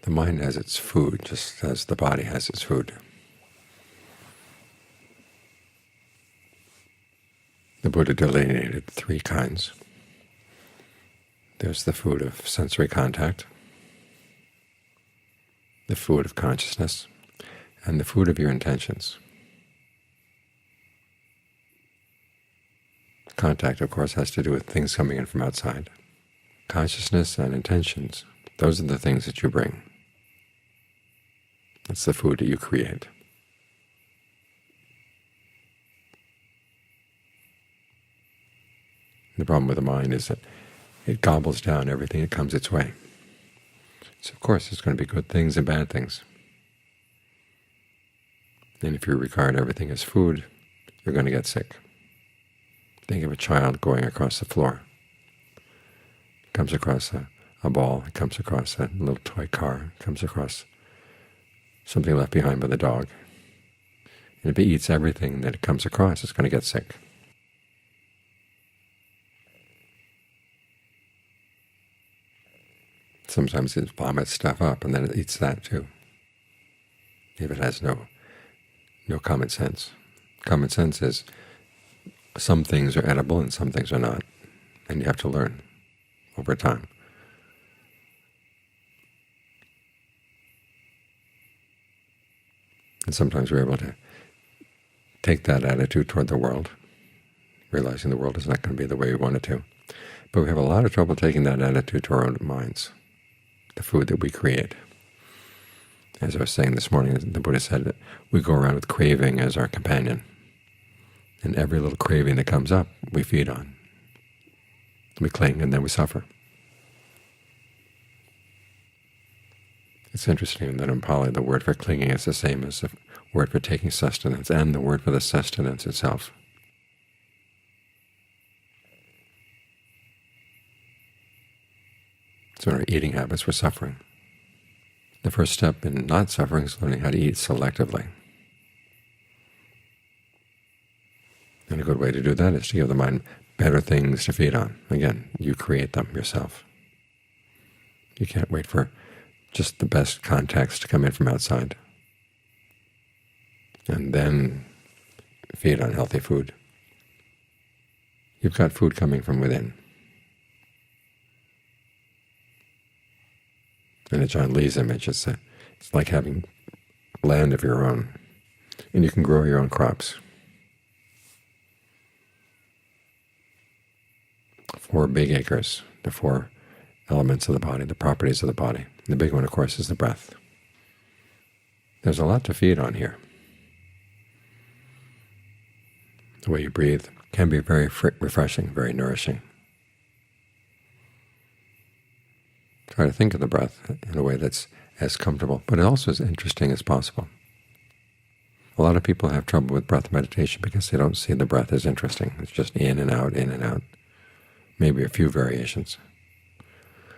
The mind has its food just as the body has its food. The Buddha delineated three kinds. There's the food of sensory contact, the food of consciousness, and the food of your intentions. Contact, of course, has to do with things coming in from outside. Consciousness and intentions, those are the things that you bring. That's the food that you create. The problem with the mind is that it gobbles down everything that comes its way. So of course there's going to be good things and bad things. And if you regard everything as food, you're going to get sick. Think of a child going across the floor. It comes across a ball, it comes across a little toy car, it comes across something left behind by the dog. And if it eats everything that it comes across, it's going to get sick. Sometimes it vomits stuff up, and then it eats that too, if it has no common sense. Common sense is some things are edible and some things are not, and you have to learn over time. And sometimes we're able to take that attitude toward the world, realizing the world is not going to be the way we want it to. But we have a lot of trouble taking that attitude to our own minds, the food that we create. As I was saying this morning, the Buddha said that we go around with craving as our companion. And every little craving that comes up, we feed on. We cling, and then we suffer. It's interesting that in Pali the word for clinging is the same as the word for taking sustenance and the word for the sustenance itself. So in our eating habits, we're suffering. The first step in not suffering is learning how to eat selectively. And a good way to do that is to give the mind better things to feed on. Again, you create them yourself. You can't wait for just the best context to come in from outside and then feed on healthy food. You've got food coming from within. And in John Lee's image, it's like having land of your own, and you can grow your own crops. 4 big acres, the 4 elements of the body, the properties of the body. And the big one, of course, is the breath. There's a lot to feed on here. The way you breathe can be very refreshing, very nourishing. Try to think of the breath in a way that's as comfortable, but also as interesting as possible. A lot of people have trouble with breath meditation because they don't see the breath as interesting. It's just in and out, maybe a few variations.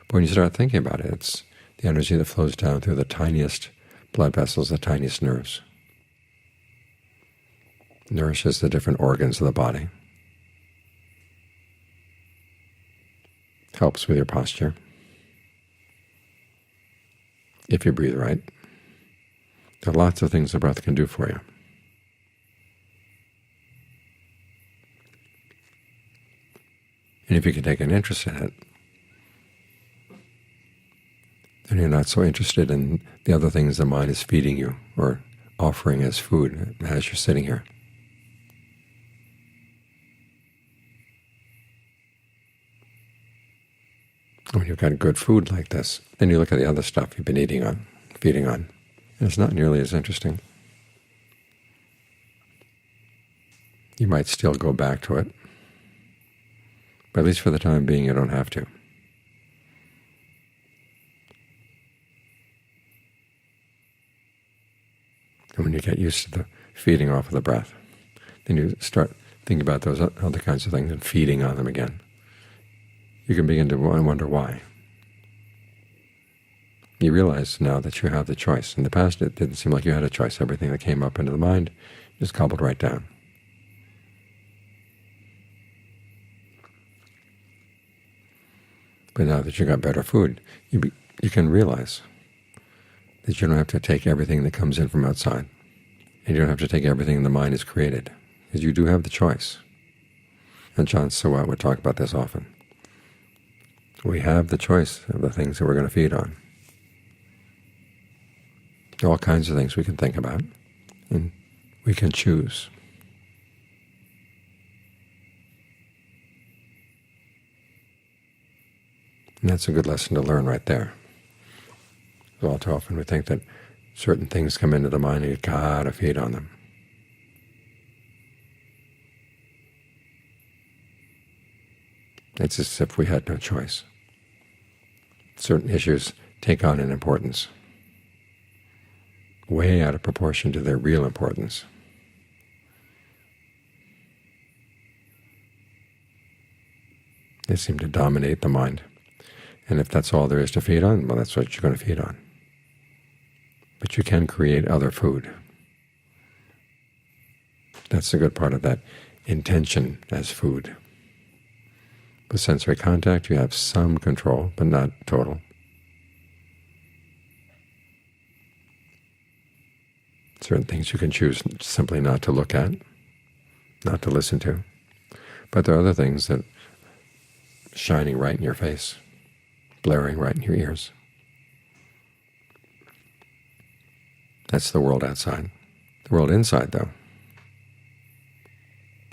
But when you start thinking about it, it's the energy that flows down through the tiniest blood vessels, the tiniest nerves. Nourishes the different organs of the body. Helps with your posture, if you breathe right. There are lots of things the breath can do for you. And if you can take an interest in it, then you're not so interested in the other things the mind is feeding you or offering as food as you're sitting here. When you've got good food like this, then you look at the other stuff you've been feeding on, and it's not nearly as interesting. You might still go back to it, but at least for the time being you don't have to. And when you get used to the feeding off of the breath, then you start thinking about those other kinds of things and feeding on them again. You can begin to wonder why. You realize now that you have the choice. In the past it didn't seem like you had a choice. Everything that came up into the mind just gobbled right down. But now that you got better food, you can realize that you don't have to take everything that comes in from outside, and you don't have to take everything the mind has created, because you do have the choice. And John Sawat would talk about this often. We have the choice of the things that we're going to feed on. All kinds of things we can think about, and we can choose. And that's a good lesson to learn right there. All too often we think that certain things come into the mind and you gotta feed on them. It's as if we had no choice. Certain issues take on an importance way out of proportion to their real importance. They seem to dominate the mind. And if that's all there is to feed on, well, that's what you're going to feed on. But you can create other food. That's the good part of that intention as food. With sensory contact, you have some control, but not total. Certain things you can choose simply not to look at, not to listen to. But there are other things that are shining right in your face, blaring right in your ears. That's the world outside. The world inside, though,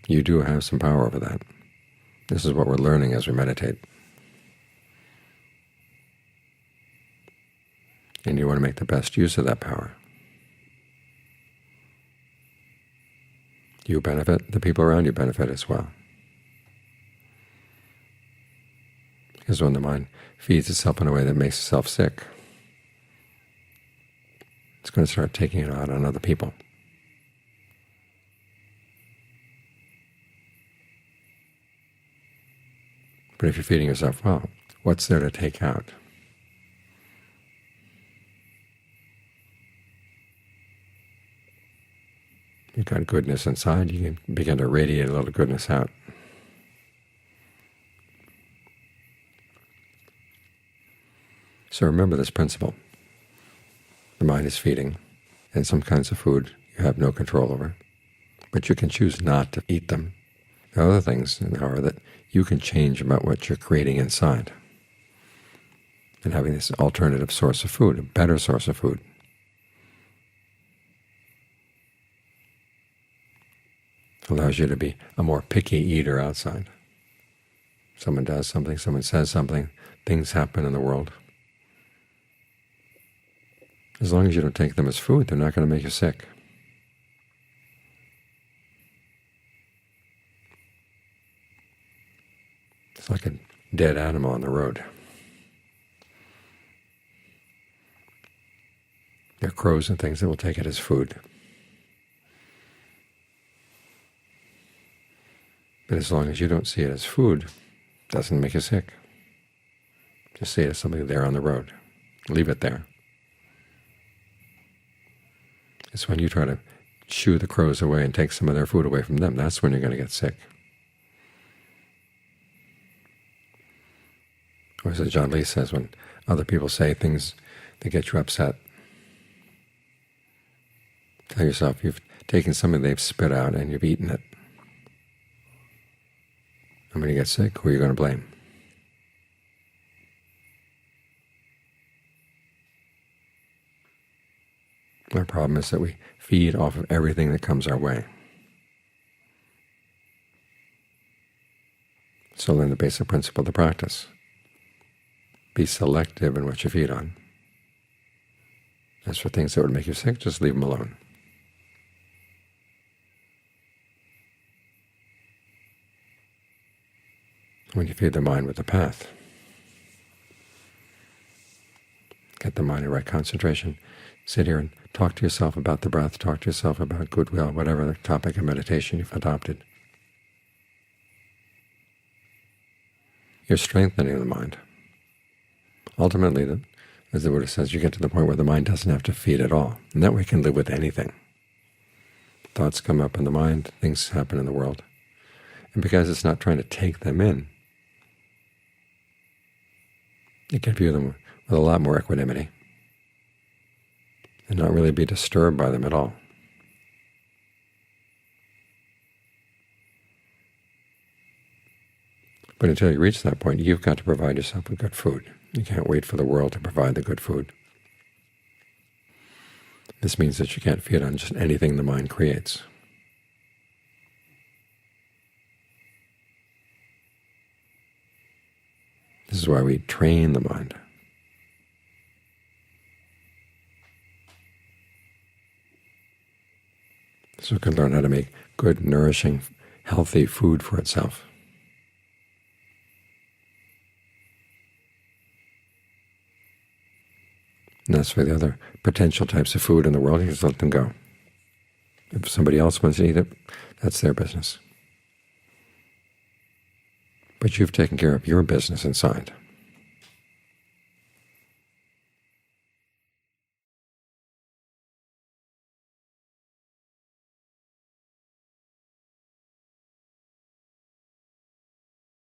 you do have some power over that. This is what we're learning as we meditate. And you want to make the best use of that power. You benefit, the people around you benefit as well. Because when the mind feeds itself in a way that makes itself sick, it's going to start taking it out on other people. But if you're feeding yourself well, what's there to take out? You've got goodness inside, you can begin to radiate a little goodness out. So remember this principle. The mind is feeding, and some kinds of food you have no control over, but you can choose not to eat them. There are other things, however, that you can change about what you're creating inside. And having this alternative source of food, a better source of food, allows you to be a more picky eater outside. Someone does something, someone says something, things happen in the world. As long as you don't take them as food, they're not going to make you sick. It's like a dead animal on the road. There are crows and things that will take it as food. But as long as you don't see it as food, it doesn't make you sick. Just see it as something there on the road. Leave it there. It's when you try to shoo the crows away and take some of their food away from them, that's when you're going to get sick. Or as John Lee says, when other people say things that get you upset, tell yourself you've taken something they've spit out and you've eaten it. And when you get sick, who are you going to blame? Our problem is that we feed off of everything that comes our way. So learn the basic principle of the practice. Be selective in what you feed on. As for things that would make you sick, just leave them alone. When you feed the mind with the path, get the mind in right concentration, sit here and talk to yourself about the breath, talk to yourself about goodwill, whatever the topic of meditation you've adopted. You're strengthening the mind. Ultimately, as the Buddha says, you get to the point where the mind doesn't have to feed at all, and that way you can live with anything. Thoughts come up in the mind, things happen in the world, and because it's not trying to take them in, you can view them with a lot more equanimity. and not really be disturbed by them at all. But until you reach that point, you've got to provide yourself with good food. You can't wait for the world to provide the good food. This means that you can't feed on just anything the mind creates. This is why we train the mind. So it can learn how to make good, nourishing, healthy food for itself. And that's for the other potential types of food in the world. You just let them go. If somebody else wants to eat it, that's their business. But you've taken care of your business inside.